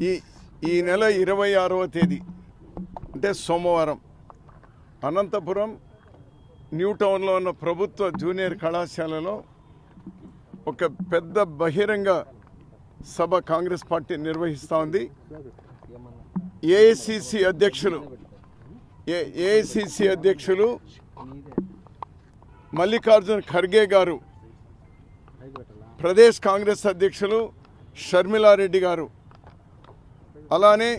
ఈ నెల 26వ తేదీ అంటే సోమవారం అనంతపురం న్యూ టౌన్లో ఉన్న ప్రభుత్వ జూనియర్ కళాశాలలో ఒక పెద్ద బహిరంగ సభ కాంగ్రెస్ పార్టీ నిర్వహిస్తూ ఉంది. ఏఐసిసి అధ్యక్షులు మల్లికార్జున్ ఖర్గే గారు, ప్రదేశ్ కాంగ్రెస్ అధ్యక్షులు షర్మిలారెడ్డి గారు, అలానే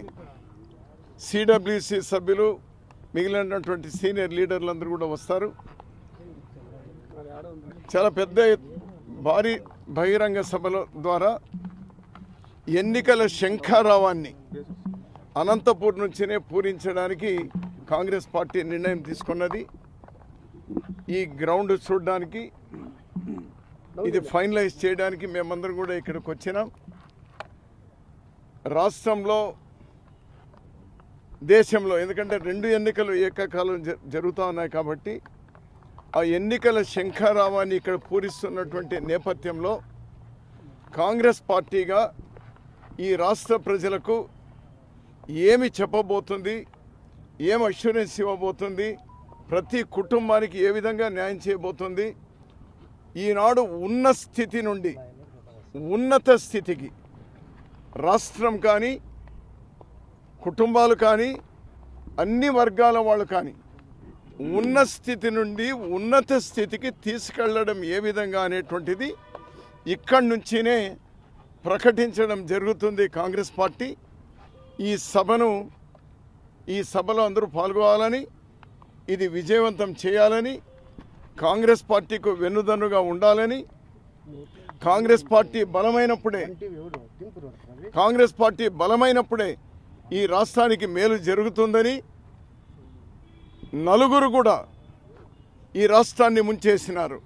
సిడబ్ల్యూసి సభ్యులు, మిగిలినటువంటి సీనియర్ లీడర్లందరూ కూడా వస్తారు. చాలా పెద్ద భారీ బహిరంగ సభల ద్వారా ఎన్నికల శంఖారావాన్ని అనంతపూర్ నుంచినే పూరించడానికి కాంగ్రెస్ పార్టీ నిర్ణయం తీసుకున్నది. ఈ గ్రౌండ్ చూడడానికి, ఇది ఫైనలైజ్ చేయడానికి మేమందరం కూడా ఇక్కడికి వచ్చినాం. రాష్ట్రంలో, దేశంలో, ఎందుకంటే 2 ఎన్నికలు ఏకకాలం జరుగుతూ ఉన్నాయి కాబట్టి ఆ ఎన్నికల శంఖారావాన్ని ఇక్కడ పూరిస్తున్నటువంటి నేపథ్యంలో కాంగ్రెస్ పార్టీగా ఈ రాష్ట్ర ప్రజలకు ఏమి చెప్పబోతుంది, ఏం అష్యూరెన్స్ ఇవ్వబోతుంది, ప్రతి కుటుంబానికి ఏ విధంగా న్యాయం చేయబోతుంది, ఈనాడు ఉన్న స్థితి నుండి ఉన్నత స్థితికి రాష్ట్రం కానీ, కుటుంబాలు కానీ, అన్ని వర్గాల వాళ్ళు కానీ ఉన్న స్థితి నుండి ఉన్నత స్థితికి తీసుకెళ్లడం ఏ విధంగా అనేటువంటిది ఇక్కడి నుంచినే ప్రకటించడం జరుగుతుంది కాంగ్రెస్ పార్టీ. ఈ సభలో అందరూ పాల్గొనాలని, ఇది విజయవంతం చేయాలని, కాంగ్రెస్ పార్టీకు వెన్నుదన్నుగా ఉండాలని, కాంగ్రెస్ పార్టీ బలమైనప్పుడే ఈ రాష్ట్రానికి మేలు జరుగుతుందని, నలుగురు కూడా ఈ రాష్ట్రాన్ని ముంచేసినారు.